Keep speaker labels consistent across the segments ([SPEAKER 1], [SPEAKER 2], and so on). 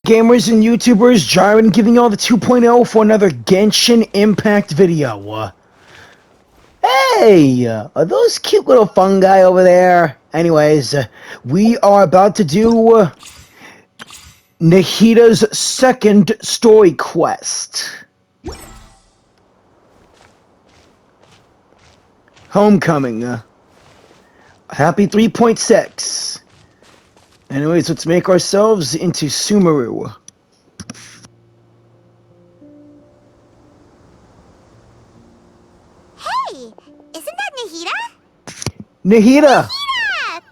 [SPEAKER 1] gamers and YouTubers? Jiren giving y'all the 2.0 for another Genshin Impact video. Hey, are those cute little fungi over there? Anyways, we are about to do Nahida's second story quest. Homecoming. Happy 3.6. Anyways, let's make ourselves into Sumeru.
[SPEAKER 2] Hey, isn't that Nahida?
[SPEAKER 1] Nahida!
[SPEAKER 2] Nahida!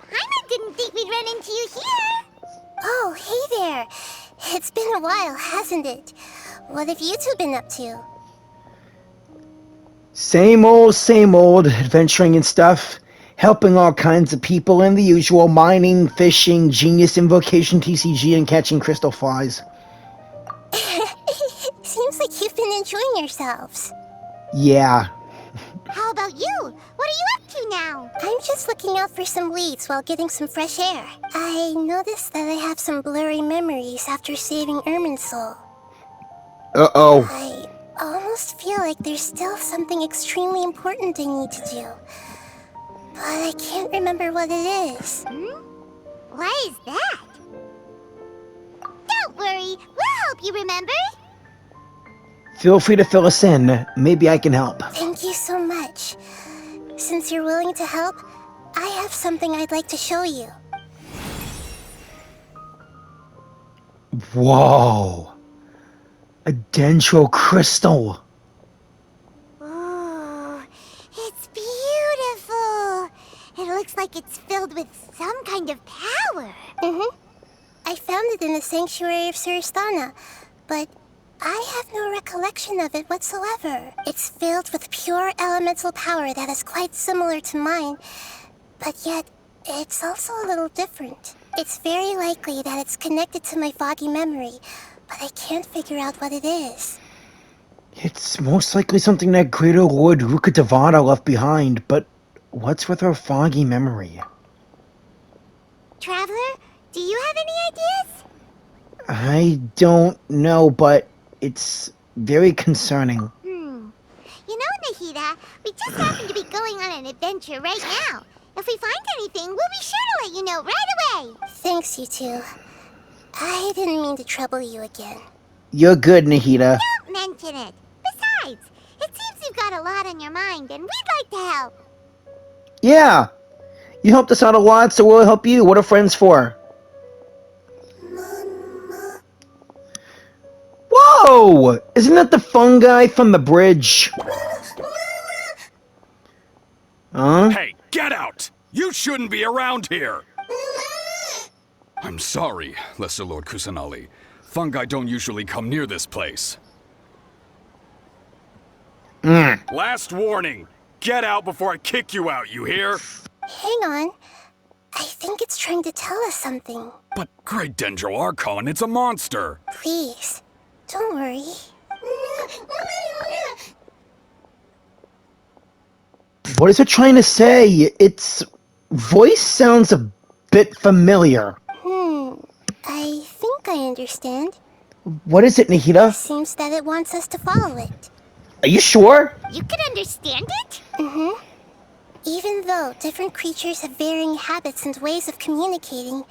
[SPEAKER 2] Paimon didn't think we'd run into you here. Oh, hey there. It's been a while, hasn't it? What have you two been up to?
[SPEAKER 1] Same old, adventuring and stuff. Helping all kinds of people and the usual mining, fishing, genius invocation TCG, and catching crystal flies.
[SPEAKER 2] Seems like you've been enjoying yourselves.
[SPEAKER 1] Yeah.
[SPEAKER 2] How about you? What are you up to now? I'm just looking out for some leads while getting some fresh air. I noticed that I have some blurry memories after saving Ermin's soul.
[SPEAKER 1] Uh-oh.
[SPEAKER 2] I almost feel like there's still something extremely important I need to do. But I can't remember what it is. Why is that? Don't worry, we'll help you remember.
[SPEAKER 1] Feel free to fill us in. Maybe I can help.
[SPEAKER 2] Thank you so much. Since you're willing to help, I have something I'd like to show you.
[SPEAKER 1] Whoa. A Dendro crystal.
[SPEAKER 2] Ooh, it's beautiful. It looks like it's filled with some kind of power. I found it in the sanctuary of Suristana, but I have no recollection of it whatsoever. It's filled with pure elemental power that is quite similar to mine, but yet it's also a little different. It's very likely that it's connected to my foggy memory, but I can't figure out what it is.
[SPEAKER 1] It's most likely something that Greater Lord Rukkhadevata left behind, but what's with her foggy memory?
[SPEAKER 2] Traveler, do you have any ideas?
[SPEAKER 1] I don't know, but it's very concerning.
[SPEAKER 2] You know, Nahida, we just happen to be going on an adventure right now. If we find anything, we'll be sure to let you know right away. Thanks, you two. I didn't mean to trouble you again.
[SPEAKER 1] You're good, Nahida.
[SPEAKER 2] Don't mention it. Besides, it seems you've got a lot on your mind, and we'd like to help.
[SPEAKER 1] Yeah. You helped us out a lot, so we'll help you. What are friends for? Whoa! Isn't that the fungi from the bridge? Huh?
[SPEAKER 3] Hey, get out! You shouldn't be around here! I'm sorry, Lesser Lord Kusanali. Fungi don't usually come near this place. Last warning! Get out before I kick you out, you hear?
[SPEAKER 2] Hang on. I think it's trying to tell us something.
[SPEAKER 3] But great Dendro Archon, it's a monster!
[SPEAKER 2] Please, don't worry.
[SPEAKER 1] What is it trying to say? Its voice sounds a bit familiar.
[SPEAKER 2] I think I understand.
[SPEAKER 1] What is it, Nahida?
[SPEAKER 2] Seems that it wants us to follow it.
[SPEAKER 1] Are you sure?
[SPEAKER 2] You can understand it? Even though different creatures have varying habits and ways of communicating,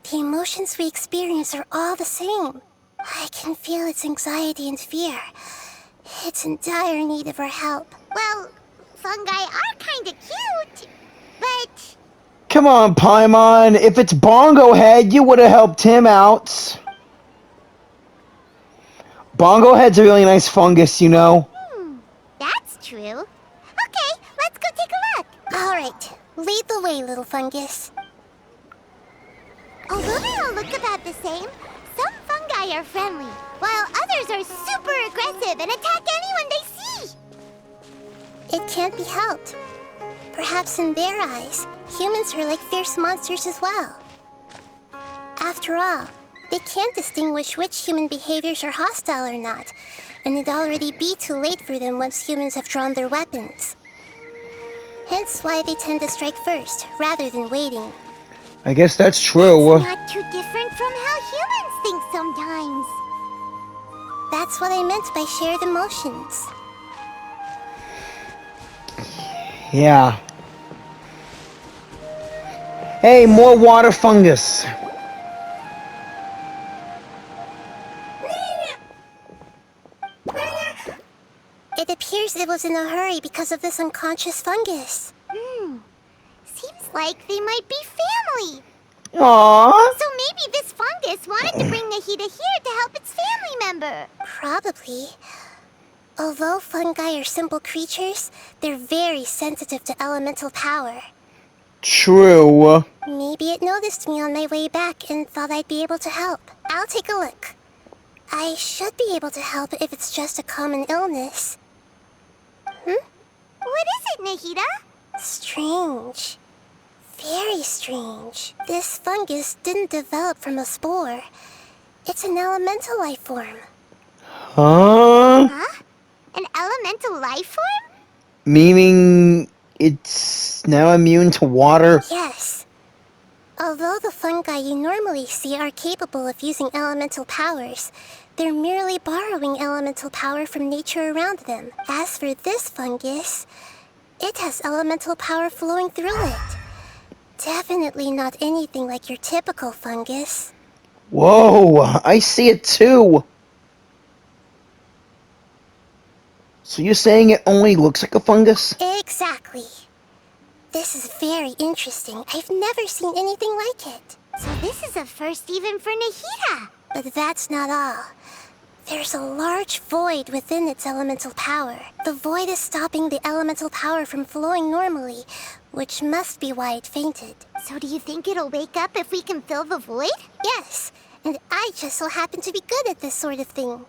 [SPEAKER 2] the emotions we experience are all the same. I can feel its anxiety and fear. It's in dire need of our help. Well, fungi are kinda cute, but...
[SPEAKER 1] Come on, Paimon. If it's Bongo Head, you would have helped him out. Bongo Head's a really nice fungus, you know.
[SPEAKER 2] That's true. Okay, let's go take a look. All right, lead the way, little fungus. Although they all look about the same, some fungi are friendly, while others are super aggressive and attack anyone they see. It can't be helped. Perhaps in their eyes, humans are like fierce monsters as well. After all, they can't distinguish which human behaviors are hostile or not, and it'd already be too late for them once humans have drawn their weapons. Hence why they tend to strike first, rather than waiting.
[SPEAKER 1] I guess that's true.
[SPEAKER 2] It's not too different from how humans think sometimes. That's what I meant by shared emotions.
[SPEAKER 1] Yeah. Hey, more water fungus.
[SPEAKER 2] It appears it was in a hurry because of this unconscious fungus. Seems like they might be family.
[SPEAKER 1] Aww.
[SPEAKER 2] So maybe this fungus wanted to bring Nahida here to help its family member. Probably. Although fungi are simple creatures, they're very sensitive to elemental power.
[SPEAKER 1] True.
[SPEAKER 2] Maybe it noticed me on my way back and thought I'd be able to help. I'll take a look. I should be able to help if it's just a common illness. What is it, Nahida? Strange. Very strange. This fungus didn't develop from a spore. It's an elemental life form.
[SPEAKER 1] Huh?
[SPEAKER 2] Huh? An elemental life form?
[SPEAKER 1] Meaning it's now immune to water?
[SPEAKER 2] Yes. Although the fungi you normally see are capable of using elemental powers, they're merely borrowing elemental power from nature around them. As for this fungus, it has elemental power flowing through it. Definitely not anything like your typical fungus.
[SPEAKER 1] Whoa, I see it too. So you're saying it only looks like a fungus?
[SPEAKER 2] Exactly. This is very interesting. I've never seen anything like it. So this is a first even for Nahida. But that's not all. There's a large void within its elemental power. The void is stopping the elemental power from flowing normally, which must be why it fainted. So do you think it'll wake up if we can fill the void? Yes, and I just so happen to be good at this sort of thing.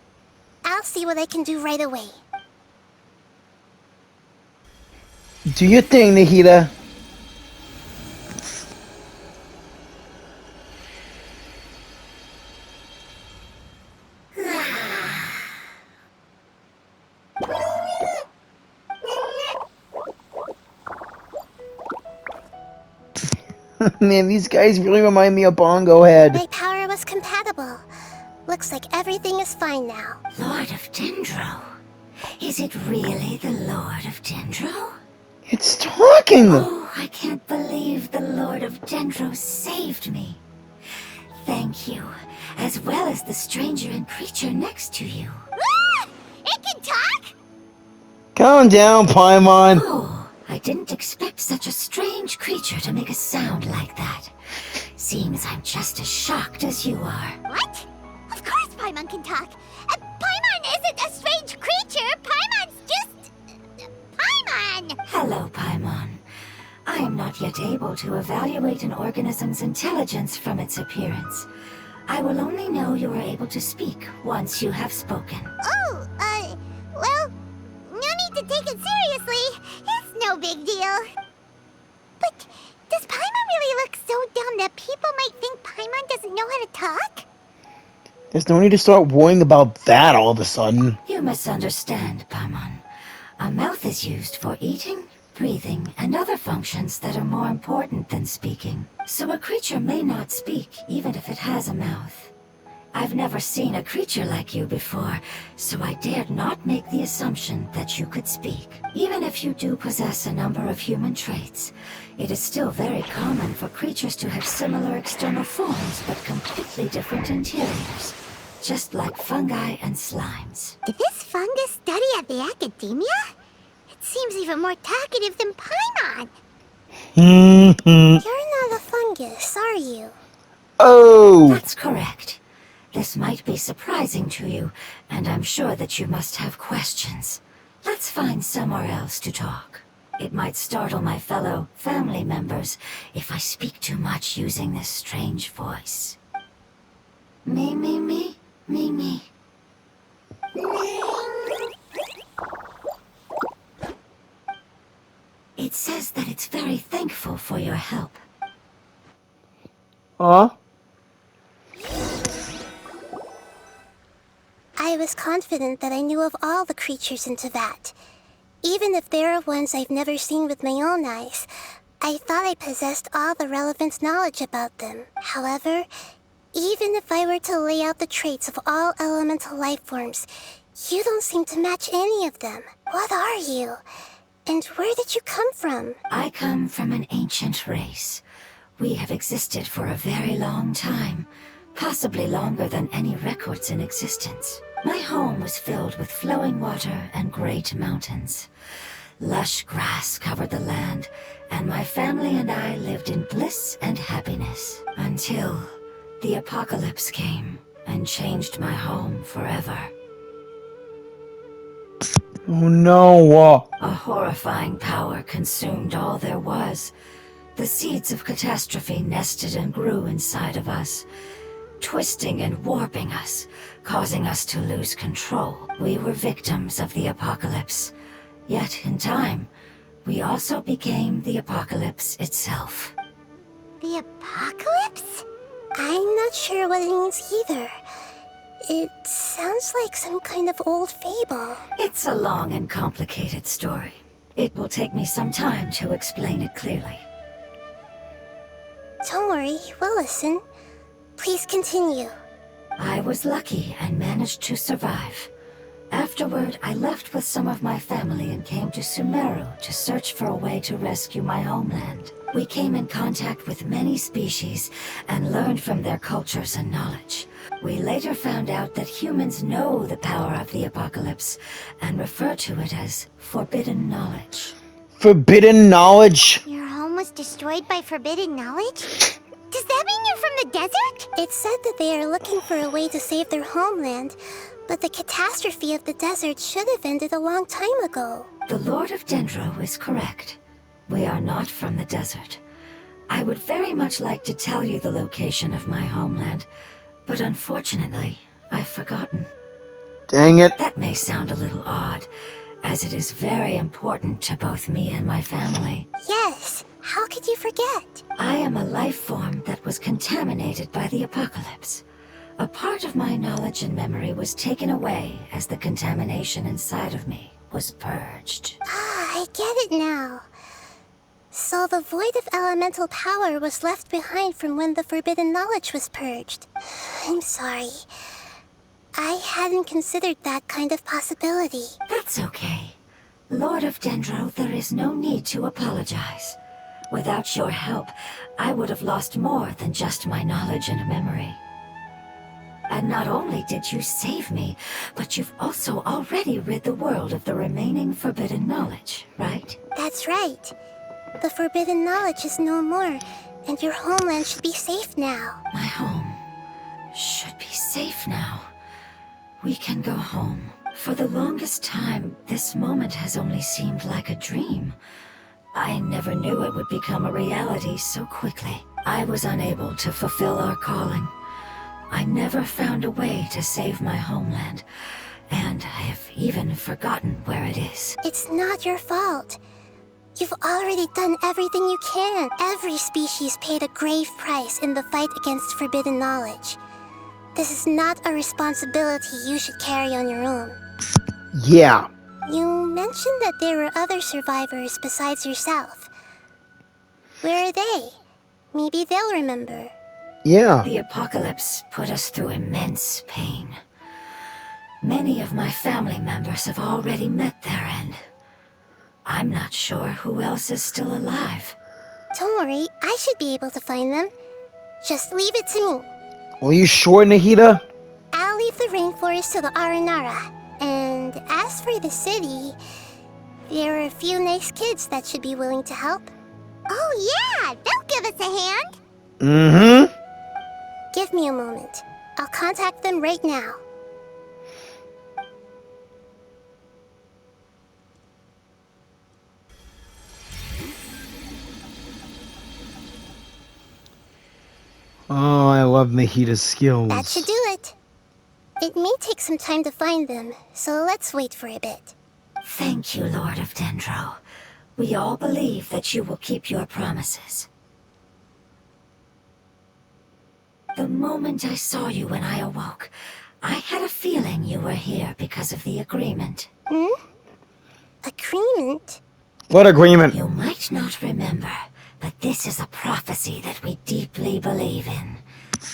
[SPEAKER 2] I'll see what I can do right away.
[SPEAKER 1] Do your thing, Nahida. Man, these guys really remind me of Bongo Head.
[SPEAKER 2] My power was compatible. Looks like everything is fine now.
[SPEAKER 4] Lord of Dendro? Is it really the Lord of Dendro?
[SPEAKER 1] It's talking!
[SPEAKER 4] Oh, I can't believe the Lord of Dendro saved me. Thank you, as well as the stranger and creature next to you.
[SPEAKER 2] Ah! It can talk?
[SPEAKER 1] Calm down, Paimon.
[SPEAKER 4] Oh, I didn't expect such a strange creature to make a sound like that. Seems I'm just as shocked as you are.
[SPEAKER 2] What? Of course Paimon can talk. Paimon isn't a strange creature. Paimon's just... Paimon!
[SPEAKER 4] Hello, Paimon. I am not yet able to evaluate an organism's intelligence from its appearance. I will only know you are able to speak once you have spoken.
[SPEAKER 2] Oh, well, no need to take it seriously. It's no big deal. But does Paimon really look so dumb that people might think Paimon doesn't know how to talk?
[SPEAKER 1] There's no need to start worrying about that all of a sudden.
[SPEAKER 4] You misunderstand, Paimon. A mouth is used for eating, breathing, and other functions that are more important than speaking. So a creature may not speak, even if it has a mouth. I've never seen a creature like you before, so I dared not make the assumption that you could speak. Even if you do possess a number of human traits, it is still very common for creatures to have similar external forms but completely different interiors, just like fungi and slimes.
[SPEAKER 2] Did this fungus study at the academia? It seems even more talkative than Paimon. You're not a fungus, are you?
[SPEAKER 1] Oh!
[SPEAKER 4] That's correct. This might be surprising to you, and I'm sure that you must have questions. Let's find somewhere else to talk. It might startle my fellow family members if I speak too much using this strange voice. Me, me, me, me, me. It says that it's very thankful for your help.
[SPEAKER 1] Huh?
[SPEAKER 2] I was confident that I knew of all the creatures in Teyvat. Even if there are ones I've never seen with my own eyes, I thought I possessed all the relevant knowledge about them. However, even if I were to lay out the traits of all elemental life forms, you don't seem to match any of them. What are you? And where did you come from?
[SPEAKER 4] I come from an ancient race. We have existed for a very long time, possibly longer than any records in existence. My home was filled with flowing water and great mountains. Lush grass covered the land, and my family and I lived in bliss and happiness until the apocalypse came and changed my home forever.
[SPEAKER 1] Oh no.
[SPEAKER 4] A horrifying power consumed all there was. The seeds of catastrophe nested and grew inside of us, twisting and warping us, causing us to lose control. We were victims of the apocalypse. Yet, in time, we also became the apocalypse itself.
[SPEAKER 2] The apocalypse? I'm not sure what it means either. It sounds like some kind of old fable.
[SPEAKER 4] It's a long and complicated story. It will take me some time to explain it clearly.
[SPEAKER 2] Don't worry, we'll listen. Please continue.
[SPEAKER 4] I was lucky and managed to survive. Afterward, I left with some of my family and came to Sumeru to search for a way to rescue my homeland. We came in contact with many species and learned from their cultures and knowledge. We later found out that humans know the power of the apocalypse and refer to it as forbidden knowledge.
[SPEAKER 1] Forbidden knowledge?
[SPEAKER 2] Your home was destroyed by forbidden knowledge? Does that mean you're from the desert? It said that they are looking for a way to save their homeland, but the catastrophe of the desert should have ended a long time ago.
[SPEAKER 4] The Lord of Dendro is correct. We are not from the desert. I would very much like to tell you the location of my homeland, but unfortunately, I've forgotten.
[SPEAKER 1] Dang it.
[SPEAKER 4] That may sound a little odd, as it is very important to both me and my family.
[SPEAKER 2] Yes, how could you forget?
[SPEAKER 4] I am a life form that was contaminated by the apocalypse. A part of my knowledge and memory was taken away as the contamination inside of me was purged.
[SPEAKER 2] Ah, I get it now. So the void of elemental power was left behind from when the forbidden knowledge was purged. I'm sorry. I hadn't considered that kind of possibility.
[SPEAKER 4] That's okay. Lord of Dendro, there is no need to apologize. Without your help, I would have lost more than just my knowledge and memory. And not only did you save me, but you've also already rid the world of the remaining forbidden knowledge, right?
[SPEAKER 2] That's right. The forbidden knowledge is no more, and your homeland should be safe now.
[SPEAKER 4] My home should be safe now. We can go home. For the longest time, this moment has only seemed like a dream. I never knew it would become a reality so quickly. I was unable to fulfill our calling. I never found a way to save my homeland, and I have even forgotten where it is.
[SPEAKER 2] It's not your fault. You've already done everything you can. Every species paid a grave price in the fight against forbidden knowledge. This is not a responsibility you should carry on your own.
[SPEAKER 1] Yeah.
[SPEAKER 2] You mentioned that there were other survivors besides yourself. Where are they? Maybe they'll remember.
[SPEAKER 1] Yeah.
[SPEAKER 4] The apocalypse put us through immense pain. Many of my family members have already met their end. I'm not sure who else is still alive.
[SPEAKER 2] Don't worry, I should be able to find them. Just leave it to me.
[SPEAKER 1] Are you sure, Nahida?
[SPEAKER 2] I'll leave the rainforest to the Aranara. And as for the city, there are a few nice kids that should be willing to help. Oh yeah, they'll give us a hand.
[SPEAKER 1] Mm-hmm.
[SPEAKER 2] Give me a moment. I'll contact them right now.
[SPEAKER 1] Oh, I love Nahida's skills.
[SPEAKER 2] That should do it. It may take some time to find them, so let's wait for a bit.
[SPEAKER 4] Thank you, Lord of Dendro. We all believe that you will keep your promises. The moment I saw you when I awoke, I had a feeling you were here because of the agreement.
[SPEAKER 2] Agreement?
[SPEAKER 1] What agreement?
[SPEAKER 4] You might not remember, But this is a prophecy that we deeply believe in.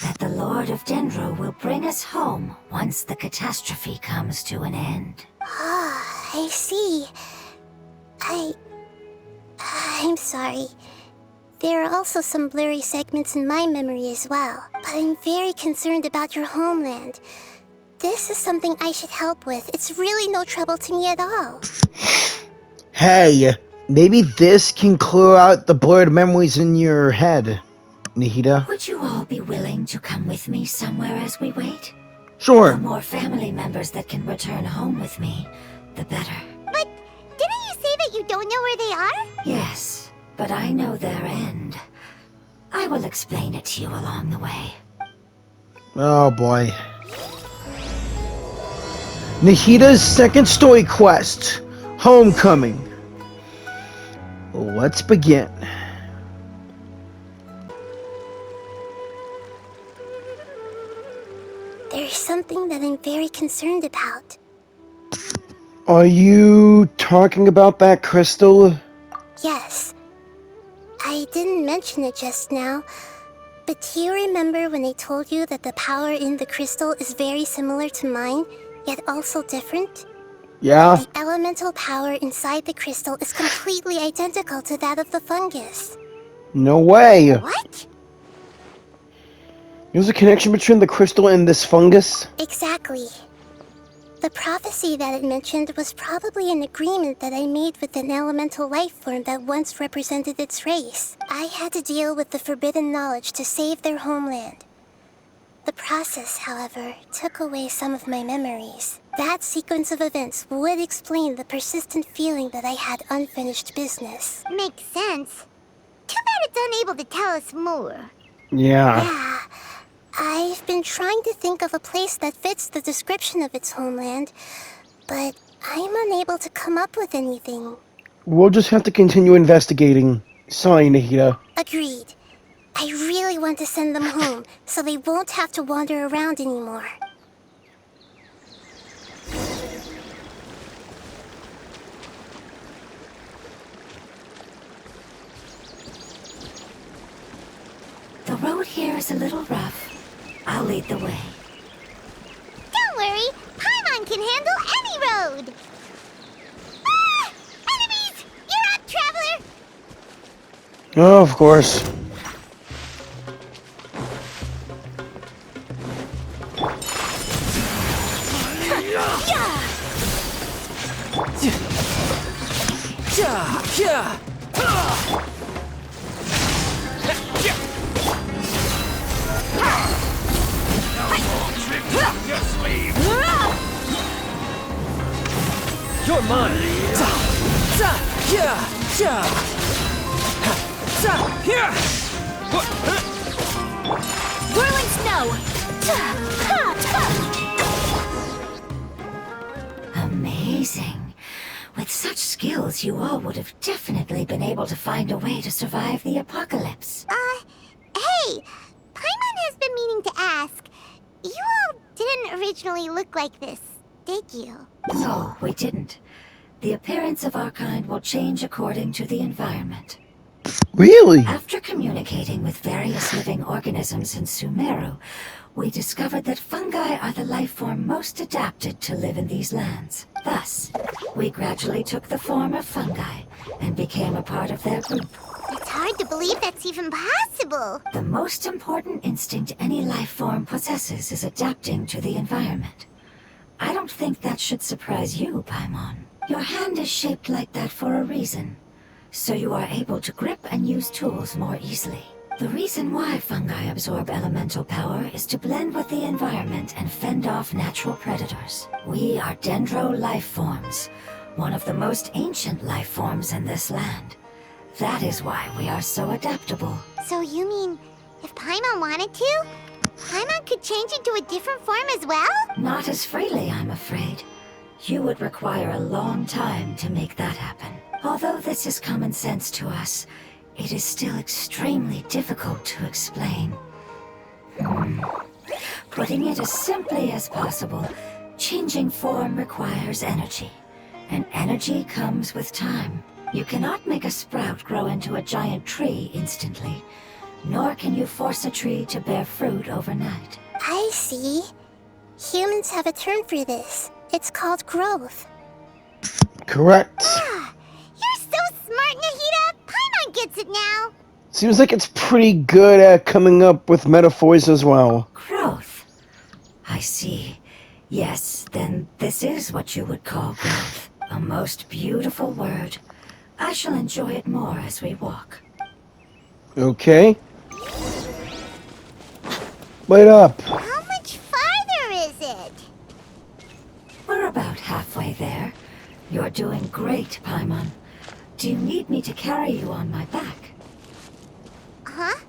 [SPEAKER 4] That the Lord of Dendro will bring us home once the catastrophe comes to an end.
[SPEAKER 2] Ah, I see. I'm sorry. There are also some blurry segments in my memory as well. But I'm very concerned about your homeland. This is something I should help with. It's really no trouble to me at all.
[SPEAKER 1] Hey, maybe this can clear out the blurred memories in your head, Nahida.
[SPEAKER 4] Would you all be willing to come with me somewhere as we wait?
[SPEAKER 1] Sure.
[SPEAKER 4] The more family members that can return home with me, the better.
[SPEAKER 2] But didn't you say that you don't know where they are?
[SPEAKER 4] Yes, but I know their end. I will explain it to you along the way.
[SPEAKER 1] Oh boy. Nahida's second story quest, Homecoming. Let's begin.
[SPEAKER 2] There's something that I'm very concerned about.
[SPEAKER 1] Are you talking about that crystal?
[SPEAKER 2] Yes. I didn't mention it just now, but do you remember when I told you that the power in the crystal is very similar to mine, yet also different?
[SPEAKER 1] Yeah?
[SPEAKER 2] The elemental power inside the crystal is completely identical to that of the fungus.
[SPEAKER 1] No way.
[SPEAKER 2] What?
[SPEAKER 1] There's a connection between the crystal and this fungus?
[SPEAKER 2] Exactly. The prophecy that it mentioned was probably an agreement that I made with an elemental life form that once represented its race. I had to deal with the forbidden knowledge to save their homeland. The process, however, took away some of my memories. That sequence of events would explain the persistent feeling that I had unfinished business. Makes sense. Too bad it's unable to tell us more.
[SPEAKER 1] Yeah.
[SPEAKER 2] Yeah. I've been trying to think of a place that fits the description of its homeland, but I'm unable to come up with anything.
[SPEAKER 1] We'll just have to continue investigating. Sorry, Nahida.
[SPEAKER 2] Agreed. I really want to send them home, so they won't have to wander around anymore.
[SPEAKER 4] The road here is a little rough. I'll lead the way.
[SPEAKER 2] Don't worry, Paimon can handle any road! Ah! Enemies! You're up, traveler!
[SPEAKER 1] Oh, of course.
[SPEAKER 5] You're mine.
[SPEAKER 2] Whirling snow!
[SPEAKER 4] Amazing. With such skills, you all would have definitely been able to find a way to survive the apocalypse.
[SPEAKER 2] Hey! Paimon has been meaning to ask. You all didn't originally look like this, did you?
[SPEAKER 4] No, we didn't. The appearance of our kind will change according to the environment.
[SPEAKER 1] Really?
[SPEAKER 4] After communicating with various living organisms in Sumeru, we discovered that fungi are the life form most adapted to live in these lands. Thus, we gradually took the form of fungi and became a part of their group.
[SPEAKER 2] It's hard to believe that's even possible.
[SPEAKER 4] The most important instinct any life form possesses is adapting to the environment. I don't think that should surprise you, Paimon. Your hand is shaped like that for a reason, so you are able to grip and use tools more easily. The reason why fungi absorb elemental power is to blend with the environment and fend off natural predators. We are Dendro life forms, one of the most ancient life forms in this land. That is why we are so adaptable.
[SPEAKER 2] So you mean, if Paimon wanted to, Paimon could change into a different form as well?
[SPEAKER 4] Not as freely, I'm afraid. You would require a long time to make that happen. Although this is common sense to us, it is still extremely difficult to explain. Putting it as simply as possible, changing form requires energy, and energy comes with time. You cannot make a sprout grow into a giant tree instantly, nor can you force a tree to bear fruit overnight.
[SPEAKER 2] I see. Humans have a term for this. It's called growth.
[SPEAKER 1] Correct.
[SPEAKER 2] Ah, you're so smart, Nahida! Paimon gets it now!
[SPEAKER 1] Seems like it's pretty good at coming up with metaphors as well.
[SPEAKER 4] Growth. I see. Yes, then this is what you would call growth. A most beautiful word. I shall enjoy it more as we walk.
[SPEAKER 1] Okay. Wait up.
[SPEAKER 2] How much farther is it?
[SPEAKER 4] We're about halfway there. You're doing great, Paimon. Do you need me to carry you on my back?
[SPEAKER 2] Huh?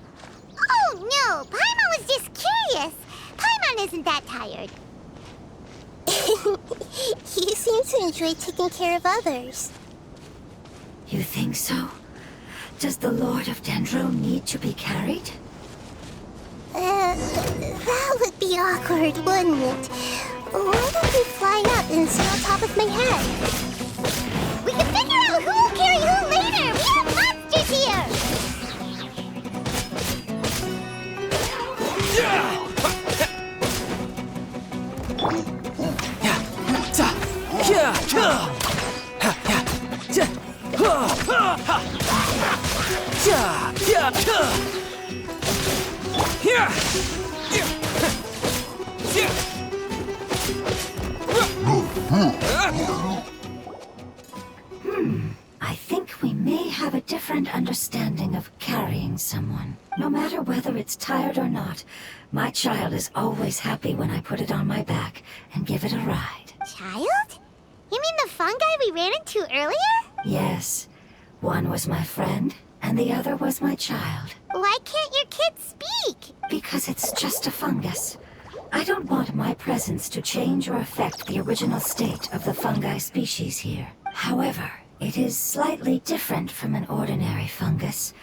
[SPEAKER 2] Oh, no! Paimon was just curious! Paimon isn't that tired. You seem to enjoy taking care of others.
[SPEAKER 4] You think so? Does the Lord of Dendro need to be carried?
[SPEAKER 2] That would be awkward, wouldn't it? Why don't we fly up and sit on top of my head? We can figure out who will carry who later! We have monsters here!
[SPEAKER 4] I think we may have a different understanding of carrying someone. No matter whether it's tired or not, my child is always happy when I put it on my back and give it a ride.
[SPEAKER 2] Child? You mean the fungi we ran into earlier?
[SPEAKER 4] Yes, one was my friend, and the other was my child.
[SPEAKER 2] Why can't your kid speak?
[SPEAKER 4] Because it's just a fungus. I don't want my presence to change or affect the original state of the fungi species here. However, it is slightly different from an ordinary fungus.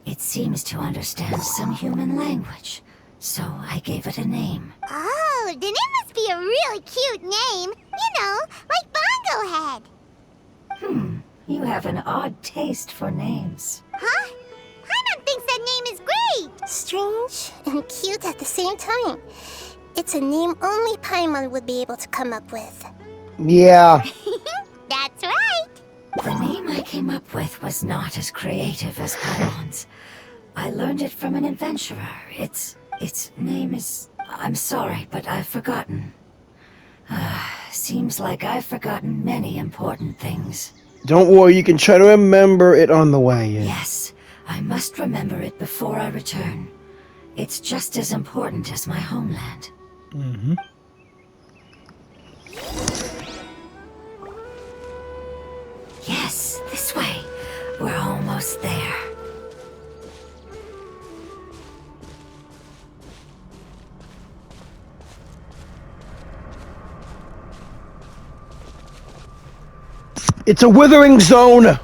[SPEAKER 4] It seems to understand some human language, so I gave it a name.
[SPEAKER 2] Oh, then it must be a really cute name. You know, like Bongo Head.
[SPEAKER 4] You have an odd taste for names.
[SPEAKER 2] Huh? Paimon thinks that name is great! Strange and cute at the same time. It's a name only Paimon would be able to come up with.
[SPEAKER 1] Yeah.
[SPEAKER 2] That's right!
[SPEAKER 4] The name I came up with was not as creative as Paimon's. I learned it from an adventurer. Its name is... I'm sorry, but I've forgotten. Seems like I've forgotten many important things.
[SPEAKER 1] Don't worry, you can try to remember it on the way.
[SPEAKER 4] Yes, I must remember it before I return. It's just as important as my homeland.
[SPEAKER 1] Mm-hmm.
[SPEAKER 4] Yes, this way. We're almost there.
[SPEAKER 1] It's a withering zone!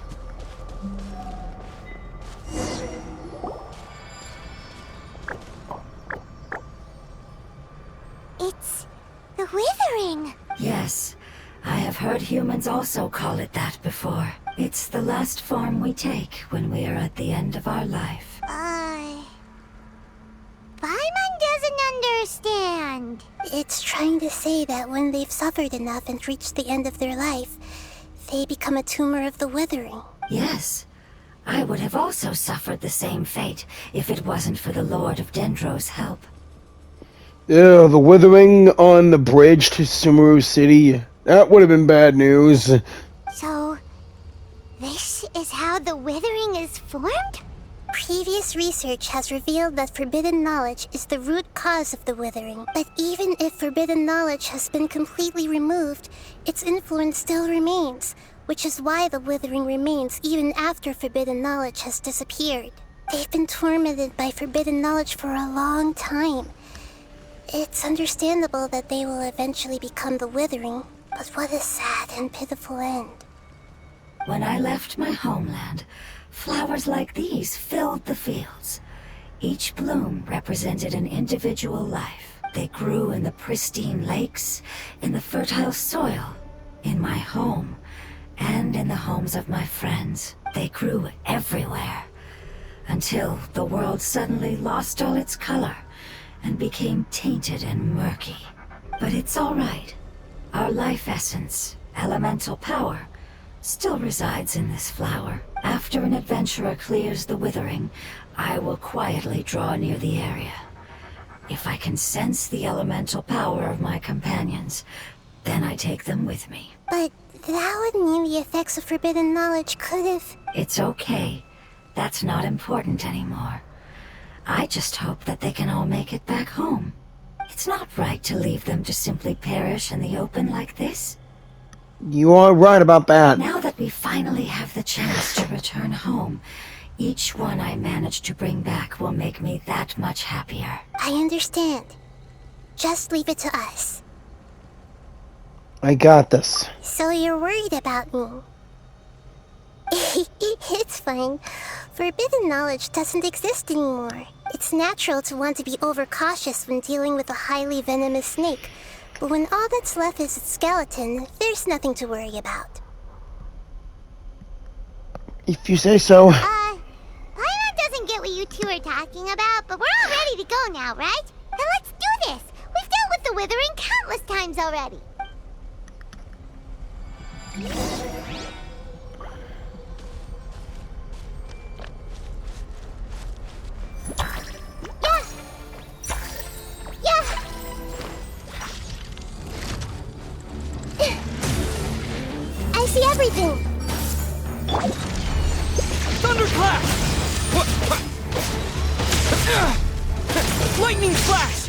[SPEAKER 2] It's the withering.
[SPEAKER 4] Yes, I have heard humans also call it that before. It's the last form we take when we are at the end of our life.
[SPEAKER 2] Paimon doesn't understand. It's trying to say that when they've suffered enough and reached the end of their life, they become a tumor of the withering.
[SPEAKER 4] Yes, I would have also suffered the same fate if it wasn't for the Lord of Dendro's help.
[SPEAKER 1] Yeah, the withering on the bridge to Sumeru City. That would have been bad news.
[SPEAKER 2] So, this is how the withering is formed? Previous research has revealed that forbidden knowledge is the root cause of the withering. But even if forbidden knowledge has been completely removed, its influence still remains, which is why the withering remains even after forbidden knowledge has disappeared. They've been tormented by forbidden knowledge for a long time. It's understandable that they will eventually become the withering, but what a sad and pitiful end.
[SPEAKER 4] When I left my homeland, flowers like these filled the fields. Each bloom represented an individual life. They grew in the pristine lakes, in the fertile soil, in my home, and in the homes of my friends. They grew everywhere, until the world suddenly lost all its color and became tainted and murky. But it's all right. Our life essence, elemental power, still resides in this flower. After an adventurer clears the withering, I will quietly draw near the area. If I can sense the elemental power of my companions, then I take them with me.
[SPEAKER 2] But that would mean the effects of forbidden knowledge could have...
[SPEAKER 4] It's okay. That's not important anymore. I just hope that they can all make it back home. It's not right to leave them to simply perish in the open like this.
[SPEAKER 1] You are right about that.
[SPEAKER 4] Now that we finally have the chance to return home, each one I manage to bring back will make me that much happier.
[SPEAKER 2] I understand. Just leave it to us.
[SPEAKER 1] I got this.
[SPEAKER 2] So you're worried about me? It's fine. Forbidden knowledge doesn't exist anymore. It's natural to want to be overcautious when dealing with a highly venomous snake. But when all that's left is its skeleton, there's nothing to worry about.
[SPEAKER 1] If you say so.
[SPEAKER 2] Paimon doesn't get what you two are talking about, but we're all ready to go now, right? Then let's do this! We've dealt with the withering countless times already! I see everything!
[SPEAKER 5] Thunderclap! Lightning flash!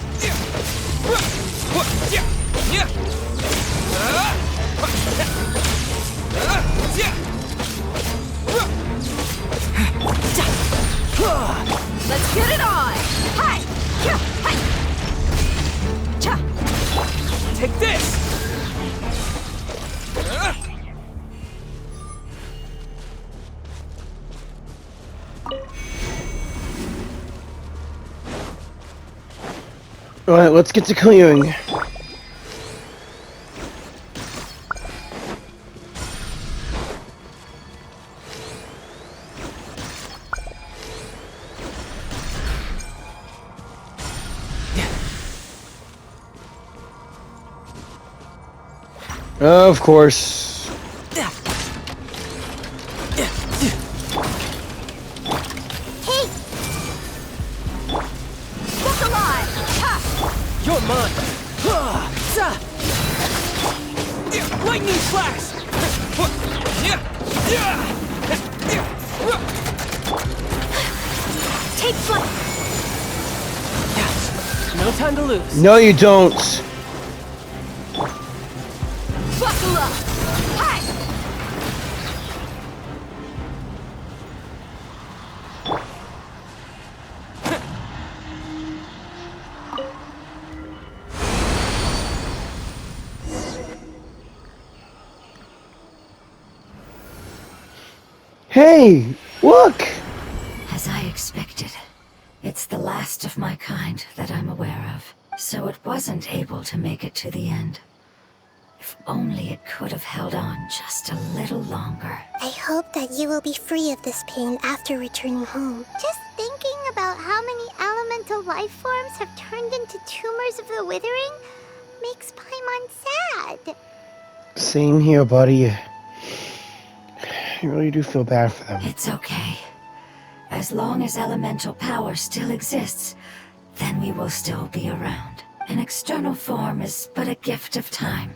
[SPEAKER 6] Let's get it on! Hi! Hi! Cha!
[SPEAKER 5] Take this!
[SPEAKER 1] Alright, let's get to clearing. Of course.
[SPEAKER 2] Hey!
[SPEAKER 6] Look alive! Ha!
[SPEAKER 5] You're mine! Lightning flash!
[SPEAKER 6] Take flight!
[SPEAKER 5] No time to lose.
[SPEAKER 1] No, you don't.
[SPEAKER 6] Buckle up! Hi!
[SPEAKER 1] Hey, look!
[SPEAKER 4] As I expected, it's the last of my kind that I'm aware of, so it wasn't able to make it to the end. If only it could have held on just a little longer.
[SPEAKER 2] I hope that you will be free of this pain after returning home. Just thinking about how many elemental life forms have turned into tumors of the withering makes Paimon sad.
[SPEAKER 1] Same here, buddy. I really do feel bad for them.
[SPEAKER 4] It's okay. As long as elemental power still exists, then we will still be around. An external form is but a gift of time.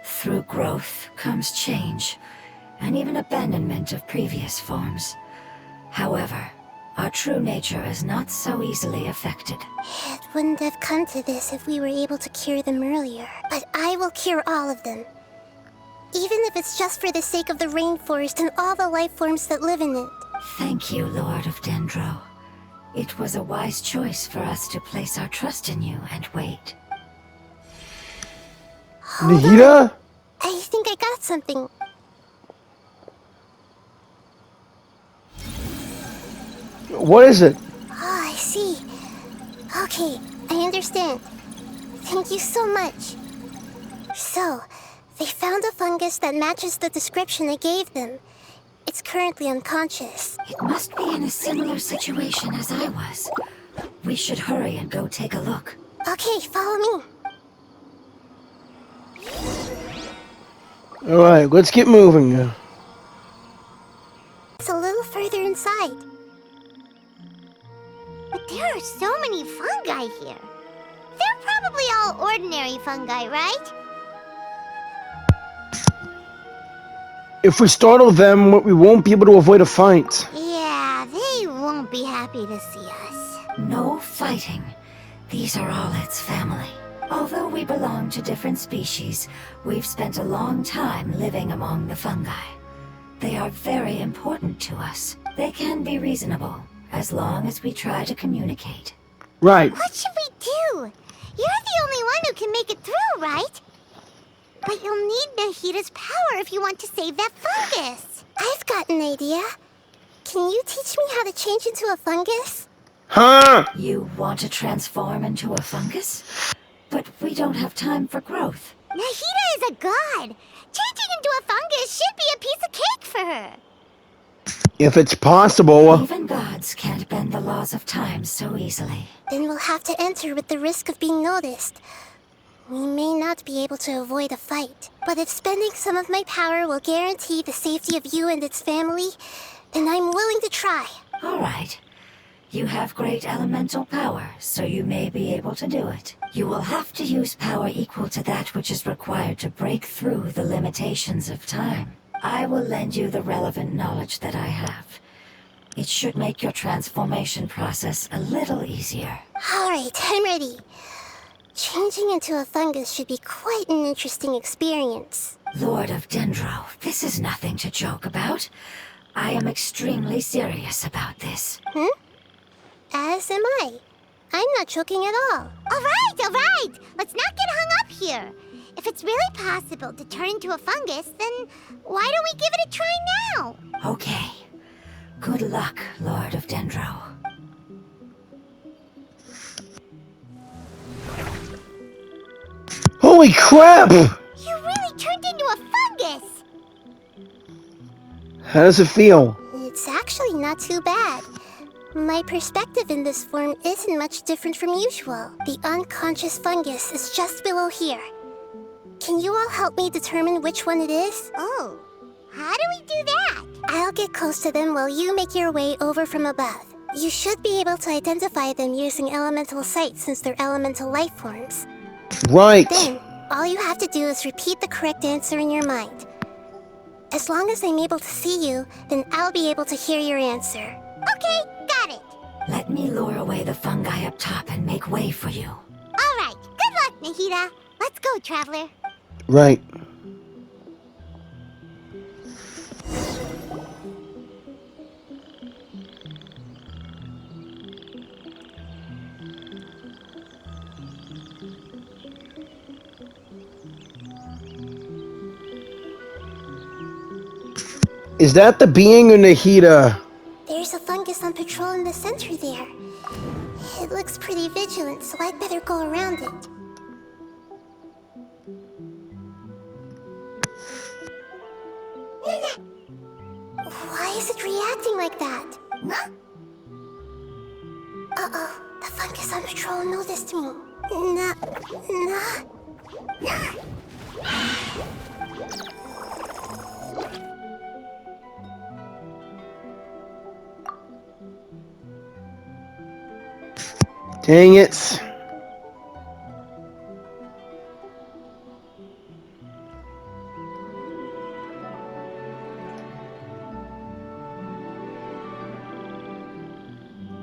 [SPEAKER 4] Through growth comes change, and even abandonment of previous forms. However, our true nature is not so easily affected.
[SPEAKER 2] It wouldn't have come to this if we were able to cure them earlier. But I will cure all of them. Even if it's just for the sake of the rainforest and all the life forms that live in it.
[SPEAKER 4] Thank you, Lord of Dendro. It was a wise choice for us to place our trust in you and wait.
[SPEAKER 1] Nahida?
[SPEAKER 2] I think I got something.
[SPEAKER 1] What is it?
[SPEAKER 2] Oh, I see. Okay, I understand. Thank you so much. So, they found a fungus that matches the description I gave them. It it's currently unconscious.
[SPEAKER 4] It must be in a similar situation as I was. We should hurry and go take a look.
[SPEAKER 2] Okay, follow me.
[SPEAKER 1] Alright, let's get moving.
[SPEAKER 2] It's a little further inside.
[SPEAKER 6] But there are so many fungi here. They're probably all ordinary fungi, right?
[SPEAKER 1] If we startle them, we won't be able to avoid a fight.
[SPEAKER 6] Yeah, they won't be happy to see us.
[SPEAKER 4] No fighting. These are all its family. Although we belong to different species, we've spent a long time living among the fungi. They are very important to us. They can be reasonable, as long as we try to communicate.
[SPEAKER 1] Right.
[SPEAKER 6] What should we do? You're the only one who can make it through, right? But you'll need Nahida's power if you want to save that fungus.
[SPEAKER 2] I've got an idea. Can you teach me how to change into a fungus?
[SPEAKER 1] Huh?
[SPEAKER 4] You want to transform into a fungus? But we don't have time for growth.
[SPEAKER 6] Nahida is a god. Changing into a fungus should be a piece of cake for her.
[SPEAKER 1] If it's possible.
[SPEAKER 4] Even gods can't bend the laws of time so easily.
[SPEAKER 2] Then we'll have to enter with the risk of being noticed. We may not be able to avoid a fight, but if spending some of my power will guarantee the safety of you and its family, then I'm willing to try.
[SPEAKER 4] All right. You have great elemental power, so you may be able to do it. You will have to use power equal to that which is required to break through the limitations of time. I will lend you the relevant knowledge that I have. It should make your transformation process a little easier.
[SPEAKER 2] All right, I'm ready. Changing into a fungus should be quite an interesting experience.
[SPEAKER 4] Lord of Dendro, this is nothing to joke about. I am extremely serious about this.
[SPEAKER 2] As am I. I'm not joking at all.
[SPEAKER 6] All right. Let's not get hung up here. If it's really possible to turn into a fungus, then why don't we give it a try now?
[SPEAKER 4] Okay. Good luck, Lord of Dendro.
[SPEAKER 1] Holy crap!
[SPEAKER 6] You really turned into a fungus!
[SPEAKER 1] How does it feel?
[SPEAKER 2] It's actually not too bad. My perspective in this form isn't much different from usual. The unconscious fungus is just below here. Can you all help me determine which one it is?
[SPEAKER 6] Oh, how do we do that?
[SPEAKER 2] I'll get close to them while you make your way over from above. You should be able to identify them using elemental sight since they're elemental life forms.
[SPEAKER 1] Right.
[SPEAKER 2] Then, all you have to do is repeat the correct answer in your mind. As long as I'm able to see you, then I'll be able to hear your answer.
[SPEAKER 6] Okay, got it.
[SPEAKER 4] Let me lure away the fungi up top and make way for you.
[SPEAKER 6] All right, good luck, Nahida. Let's go, Traveler.
[SPEAKER 1] Right. Is that the being or Nahida?
[SPEAKER 2] There's a fungus on patrol in the center there. It looks pretty vigilant, so I'd better go around it. Why is it reacting like that? Uh-oh, the fungus on patrol noticed me.
[SPEAKER 1] Dang it.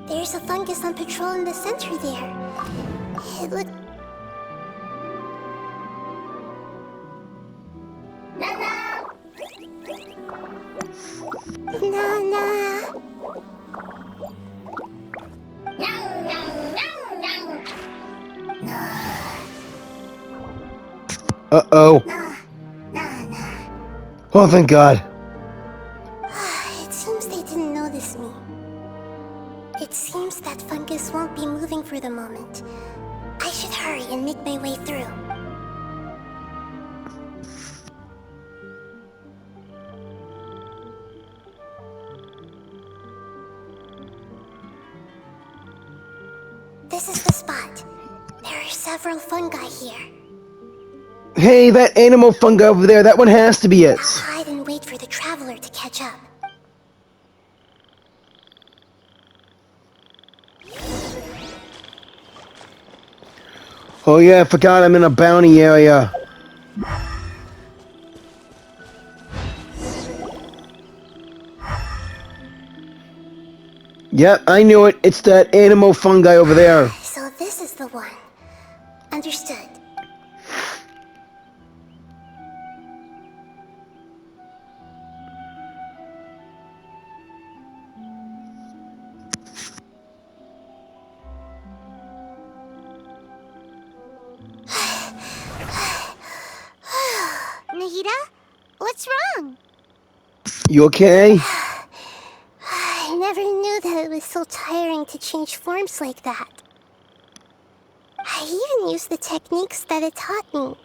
[SPEAKER 2] There's a fungus on patrol in the center there. It looked... Nana!
[SPEAKER 1] Uh-oh. Oh, thank God.
[SPEAKER 2] It seems they didn't notice me. It seems that fungus won't be moving for the moment. I should hurry and make my way through. This is the spot. There are several fungi here.
[SPEAKER 1] Hey, that animal fungi over there, that one has to be it.
[SPEAKER 2] I'll hide and wait for the traveler to catch up.
[SPEAKER 1] Oh yeah, I forgot I'm in a bounty area. Yep, I knew it. It's that animal fungi over there.
[SPEAKER 2] So this is the one. Understood.
[SPEAKER 6] Nahida? What's wrong?
[SPEAKER 1] You okay?
[SPEAKER 2] I never knew that it was so tiring to change forms like that. I even used the techniques that it taught me.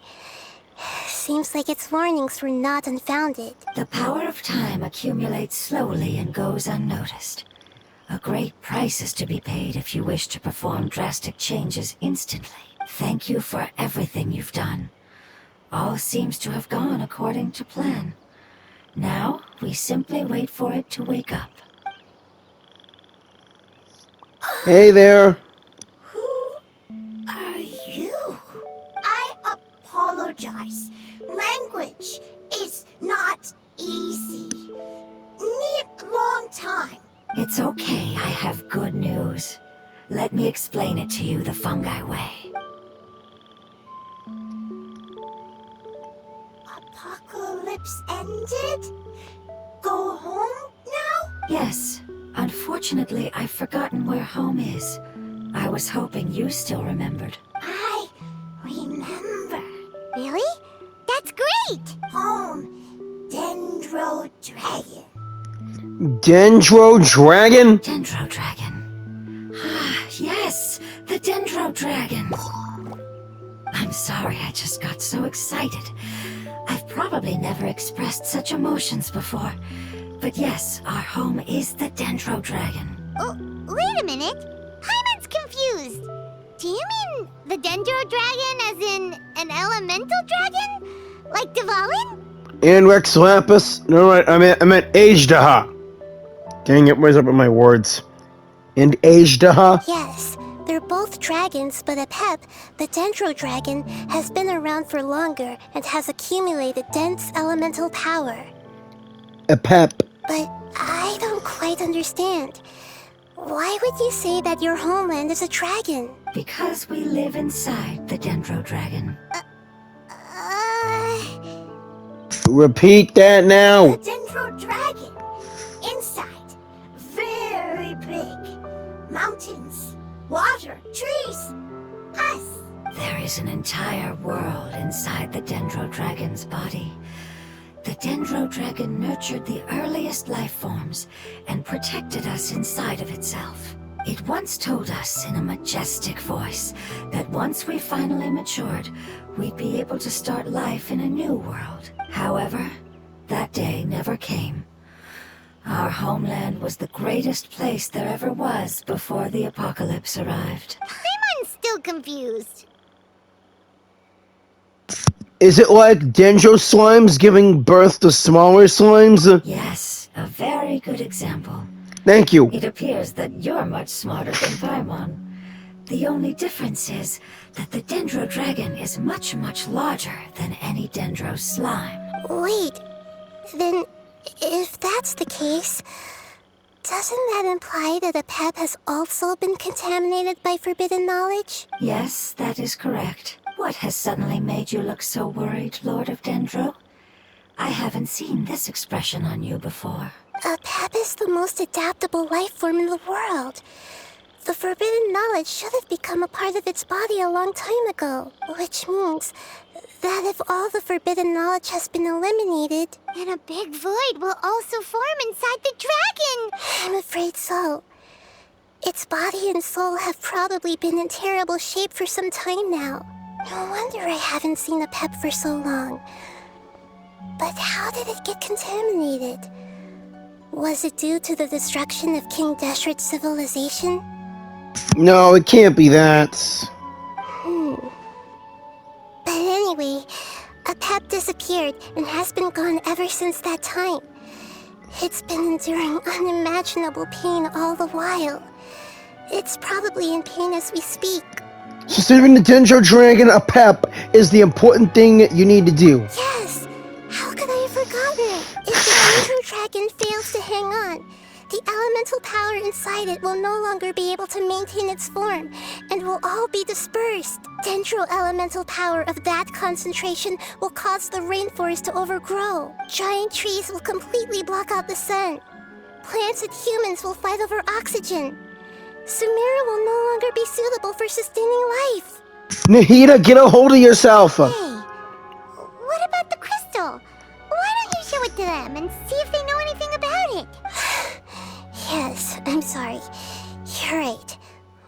[SPEAKER 2] Seems like its warnings were not unfounded.
[SPEAKER 4] The power of time accumulates slowly and goes unnoticed. A great price is to be paid if you wish to perform drastic changes instantly. Thank you for everything you've done. All seems to have gone according to plan. Now, we simply wait for it to wake up.
[SPEAKER 1] Hey there.
[SPEAKER 2] Who are you? I apologize. Language is not easy. Need long time.
[SPEAKER 4] It's okay, I have good news. Let me explain it to you the fungi way.
[SPEAKER 2] Apocalypse ended? Go home now?
[SPEAKER 4] Yes. Unfortunately, I've forgotten where home is. I was hoping you still remembered.
[SPEAKER 2] I remember.
[SPEAKER 6] Really? That's great!
[SPEAKER 2] Home. Dendro Dragon.
[SPEAKER 1] Dendro Dragon?
[SPEAKER 4] Dendro Dragon. Ah, yes! The Dendro Dragon! I'm sorry, I just got so excited. I've probably never expressed such emotions before. But yes, our home is the Dendro Dragon.
[SPEAKER 6] Oh, wait a minute. Hyman's confused. Do you mean the Dendro Dragon as in an elemental dragon? Like Dvalin?
[SPEAKER 1] And Rex Lapis? No, I meant Ajdaha. Dang it, where's up with my words? And Ajdaha?
[SPEAKER 2] Yes, they're both dragons, but Apep, the Dendro Dragon, has been around for longer and has accumulated dense elemental power.
[SPEAKER 1] Apep.
[SPEAKER 2] But I don't quite understand. Why would you say that your homeland is a dragon?
[SPEAKER 4] Because we live inside the Dendro Dragon.
[SPEAKER 1] Repeat that now.
[SPEAKER 2] The Dendro Dragon. Inside. Very big. Mountains. Water. Trees. Us.
[SPEAKER 4] There is an entire world inside the Dendro Dragon's body. The Dendro Dragon nurtured the earliest life forms and protected us inside of itself. It once told us in a majestic voice that once we finally matured, we'd be able to start life in a new world. However, that day never came. Our homeland was the greatest place there ever was before the apocalypse arrived.
[SPEAKER 6] Hyman's still confused.
[SPEAKER 1] Is it like Dendro slimes giving birth to smaller slimes?
[SPEAKER 4] Yes, a very good example.
[SPEAKER 1] Thank you.
[SPEAKER 4] It appears that you're much smarter than Paimon. The only difference is that the Dendro Dragon is much, much larger than any Dendro slime.
[SPEAKER 2] Wait, then if that's the case, doesn't that imply that Apep has also been contaminated by forbidden knowledge?
[SPEAKER 4] Yes, that is correct. What has suddenly made you look so worried, Lord of Dendro? I haven't seen this expression on you before.
[SPEAKER 2] Apep is the most adaptable life form in the world. The forbidden knowledge should have become a part of its body a long time ago, which means that if all the forbidden knowledge has been eliminated,
[SPEAKER 6] And a big void will also form inside the dragon!
[SPEAKER 2] I'm afraid so. Its body and soul have probably been in terrible shape for some time now. No wonder I haven't seen Apep for so long. But how did it get contaminated? Was it due to the destruction of King Deshret's civilization?
[SPEAKER 1] No, it can't be that.
[SPEAKER 2] But anyway, a pep disappeared and has been gone ever since that time. It's been enduring unimaginable pain all the while. It's probably in pain as we speak.
[SPEAKER 1] So saving the Dendro Dragon a pep is the important thing you need to do.
[SPEAKER 2] Yes! How could I have forgotten it? If the Dendro Dragon fails to hang on, the elemental power inside it will no longer be able to maintain its form, and will all be dispersed. Dendro elemental power of that concentration will cause the rainforest to overgrow. Giant trees will completely block out the sun. Plants and humans will fight over oxygen. Sumeru will no longer be suitable for sustaining life.
[SPEAKER 1] Nahida, get a hold of yourself!
[SPEAKER 6] Hey, what about the crystal? Why don't you show it to them and see if they know anything about it?
[SPEAKER 2] Yes, I'm sorry. You're right.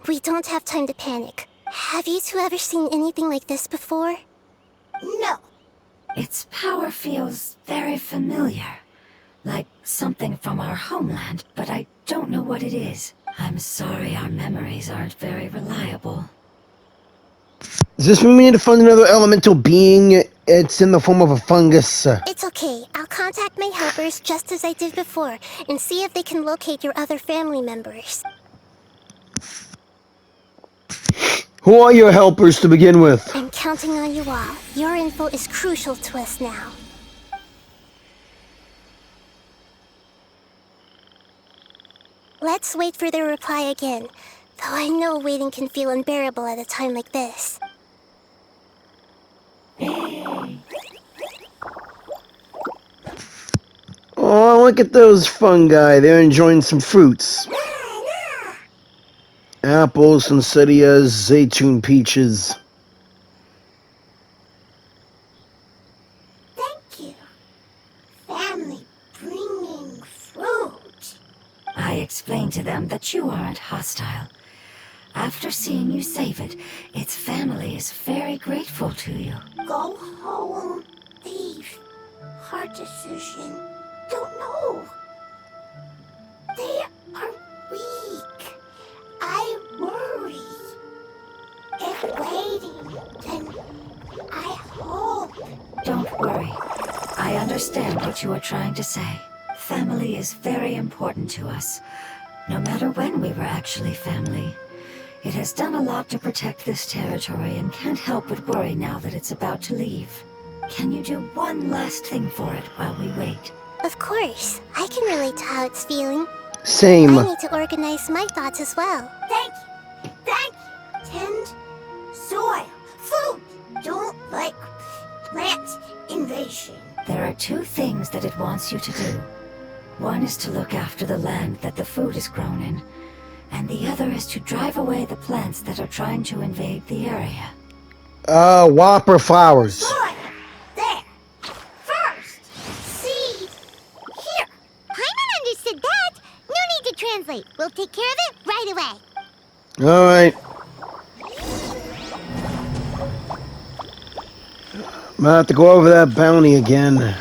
[SPEAKER 2] We don't have time to panic. Have you two ever seen anything like this before?
[SPEAKER 4] No. Its power feels very familiar. Like something from our homeland, but I don't know what it is. I'm sorry our memories aren't very reliable.
[SPEAKER 1] Does this mean we need to find another elemental being? It's in the form of a fungus.
[SPEAKER 2] It's okay. I'll contact my helpers just as I did before and see if they can locate your other family members.
[SPEAKER 1] Who are your helpers to begin with?
[SPEAKER 2] I'm counting on you all. Your info is crucial to us now. Let's wait for their reply again, though I know waiting can feel unbearable at a time like this.
[SPEAKER 1] Oh, look at those fungi. They're enjoying some fruits. Apples, poinsettias, zaytun peaches.
[SPEAKER 2] Thank you. Family bringing fruit.
[SPEAKER 4] I explained to them that you aren't hostile. After seeing you save it, its family is very grateful to you.
[SPEAKER 2] Go home, thief. Hard decision. Don't know. They are weak. I worry. If waiting, then I hope.
[SPEAKER 4] Don't worry. I understand what you are trying to say. Family is very important to us, no matter when we were actually family. It has done a lot to protect this territory and can't help but worry now that it's about to leave. Can you do one last thing for it while we wait?
[SPEAKER 2] Of course. I can relate to how it's feeling.
[SPEAKER 1] Same.
[SPEAKER 2] I need to organize my thoughts as well. Thank you. Thank you. Tend soil. Food. Don't like plant invasion.
[SPEAKER 4] There are two things that it wants you to do. One is to look after the land that the food is grown in, and the other is to drive away the plants that are trying to invade the area.
[SPEAKER 1] Whopper flowers.
[SPEAKER 2] Soil. There. First. Seed. Here.
[SPEAKER 6] Paimon understood that. No need to translate. We'll take care of it right away.
[SPEAKER 1] Alright. I'm gonna have to go over that bounty again.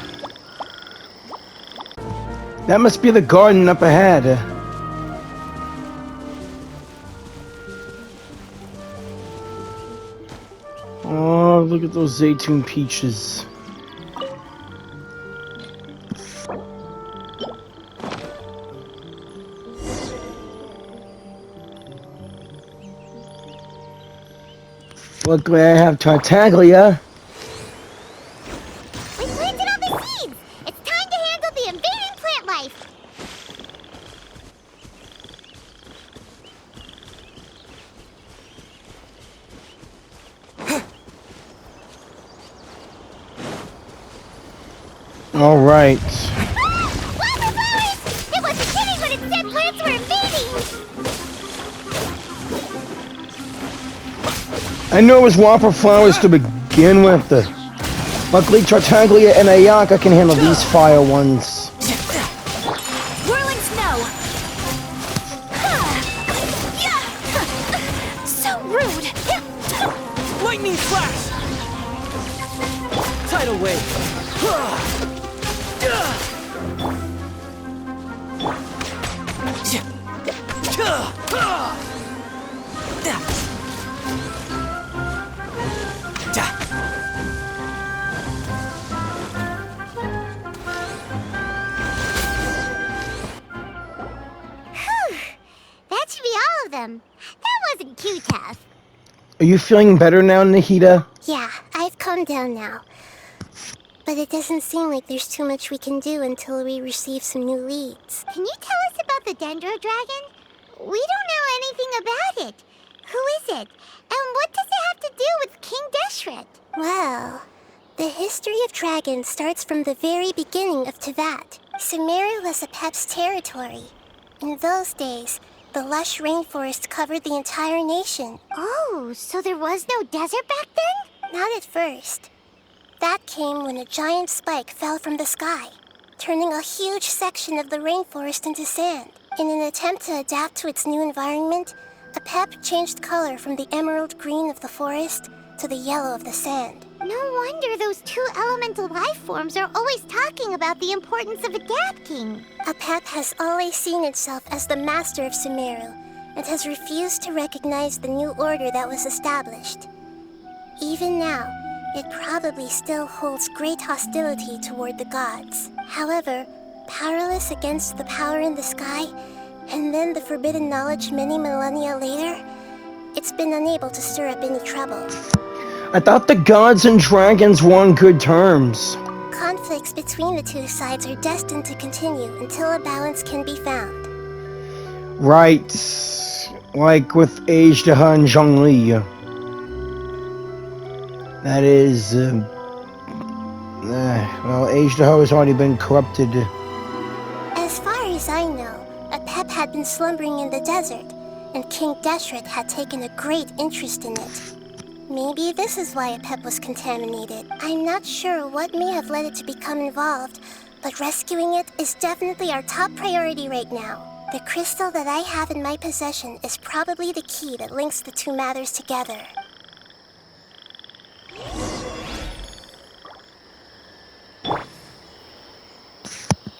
[SPEAKER 1] That must be the garden up ahead. Oh, look at those zaytun peaches. Luckily I have Tartaglia.
[SPEAKER 6] We planted all the seeds. It's time to handle the invading plant life.
[SPEAKER 1] Alright.
[SPEAKER 6] Wildflowers! It wasn't kidding when it said plants were invading.
[SPEAKER 1] I know it was whopper flowers to begin with. Luckily Tartaglia and Ayaka can handle these fire ones.
[SPEAKER 2] Whirling snow. So rude.
[SPEAKER 5] Lightning flash! Tidal wave!
[SPEAKER 6] That wasn't too tough.
[SPEAKER 1] Are you feeling better now, Nahida?
[SPEAKER 2] Yeah, I've calmed down now. But it doesn't seem like there's too much we can do until we receive some new leads.
[SPEAKER 6] Can you tell us about the Dendro Dragon? We don't know anything about it. Who is it? And what does it have to do with King Deshret?
[SPEAKER 2] Well, the history of dragons starts from the very beginning of Tevat. Sumeru was Apep's territory. In those days, the lush rainforest covered the entire nation.
[SPEAKER 6] Oh, so there was no desert back then?
[SPEAKER 2] Not at first. That came when a giant spike fell from the sky, turning a huge section of the rainforest into sand. In an attempt to adapt to its new environment, Apep changed color from the emerald green of the forest to the yellow of the sand.
[SPEAKER 6] No wonder those two elemental life forms are always talking about the importance of adapting.
[SPEAKER 2] Apep has always seen itself as the master of Sumeru and has refused to recognize the new order that was established. Even now, it probably still holds great hostility toward the gods. However, powerless against the power in the sky, and then the forbidden knowledge many millennia later, it's been unable to stir up any trouble.
[SPEAKER 1] I thought the gods and dragons were on good terms.
[SPEAKER 2] Conflicts between the two sides are destined to continue until a balance can be found.
[SPEAKER 1] Right. Like with Ajdaha and Zhongli. That is, well, Ajdaha has already been corrupted.
[SPEAKER 2] As far as I know, Apep had been slumbering in the desert, and King Deshret had taken a great interest in it. Maybe this is why Apep was contaminated. I'm not sure what may have led it to become involved, but rescuing it is definitely our top priority right now. The crystal that I have in my possession is probably the key that links the two matters together.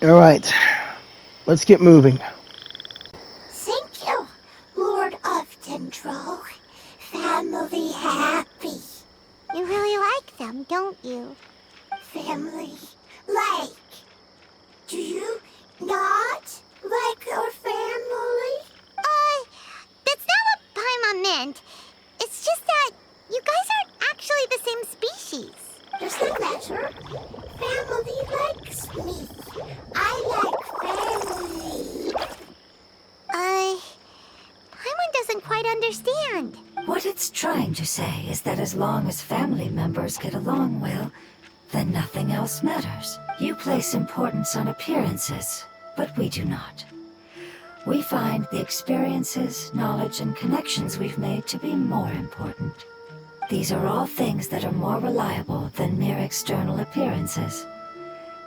[SPEAKER 1] Alright, let's get moving.
[SPEAKER 4] Thank you, Lord of Dendro. Family happy.
[SPEAKER 6] You really like them, don't you?
[SPEAKER 4] Family like. Do you not like your family?
[SPEAKER 6] That's not what Paimon meant. It's just that you guys aren't actually the same species.
[SPEAKER 4] Doesn't matter. Family likes me. I like family.
[SPEAKER 6] Paimon doesn't quite understand.
[SPEAKER 4] What it's trying to say is that as long as family members get along well, then nothing else matters. You place importance on appearances, but we do not. We find the experiences, knowledge, and connections we've made to be more important. These are all things that are more reliable than mere external appearances.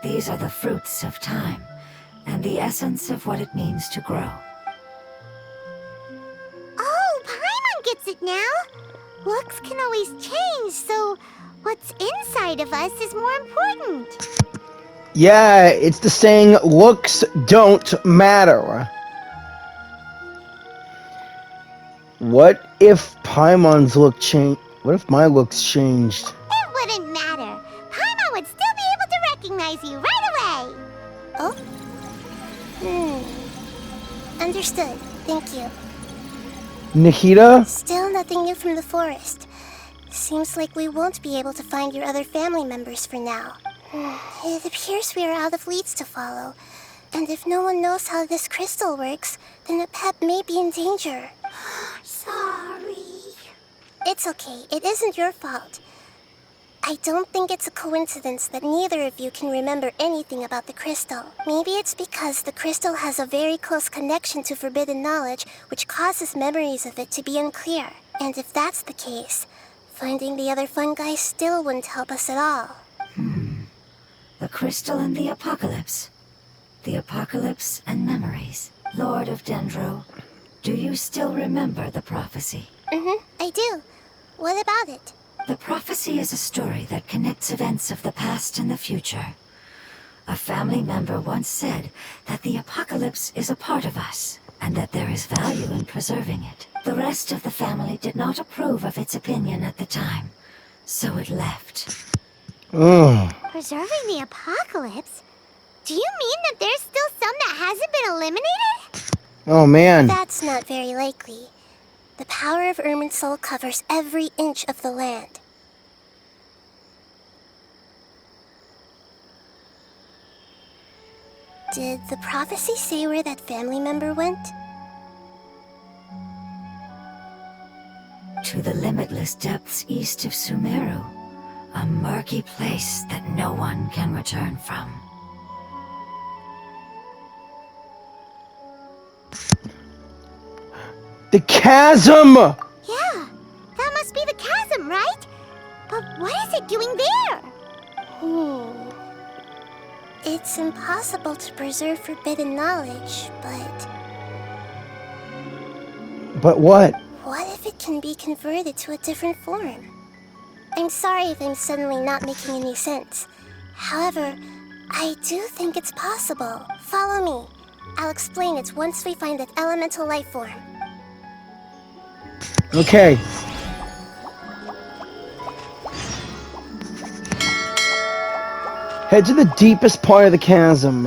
[SPEAKER 4] These are the fruits of time, and the essence of what it means to grow.
[SPEAKER 6] Oh, Paimon gets it now. Looks can always change, so what's inside of us is more important.
[SPEAKER 1] Yeah, it's the saying, looks don't matter. What if Paimon's look changed? What if my looks changed?
[SPEAKER 6] It wouldn't matter. Paimon would still be able to recognize you right away.
[SPEAKER 2] Oh? Understood. Thank you.
[SPEAKER 1] Nahida?
[SPEAKER 2] Still nothing new from the forest. Seems like we won't be able to find your other family members for now. It appears we are out of leads to follow. And if no one knows how this crystal works, then Apep may be in danger.
[SPEAKER 4] Sorry.
[SPEAKER 2] It's okay. It isn't your fault. I don't think it's a coincidence that neither of you can remember anything about the crystal. Maybe it's because the crystal has a very close connection to forbidden knowledge, which causes memories of it to be unclear. And if that's the case, finding the other fungi still wouldn't help us at all.
[SPEAKER 4] The crystal and the apocalypse. The apocalypse and memories. Lord of Dendro, do you still remember the prophecy?
[SPEAKER 2] I do. What about it?
[SPEAKER 4] The prophecy is a story that connects events of the past and the future. A family member once said that the apocalypse is a part of us, and that there is value in preserving it. The rest of the family did not approve of its opinion at the time, so it left.
[SPEAKER 1] Ugh.
[SPEAKER 6] Preserving the apocalypse? Do you mean that there's still some that hasn't been eliminated?
[SPEAKER 1] Oh man.
[SPEAKER 2] That's not very likely. The power of Irminsul covers every inch of the land. Did the prophecy say where that family member went?
[SPEAKER 4] To the limitless depths east of Sumeru, a murky place that no one can return from.
[SPEAKER 1] The chasm!
[SPEAKER 6] Yeah, that must be the chasm, right? But what is it doing there?
[SPEAKER 2] It's impossible to preserve forbidden knowledge, but
[SPEAKER 1] But what?
[SPEAKER 2] what if it can be converted to a different form? I'm sorry if I'm suddenly not making any sense. However, I do think it's possible. Follow me. I'll explain it once we find that elemental life form.
[SPEAKER 1] Okay. Head to the deepest part of the chasm.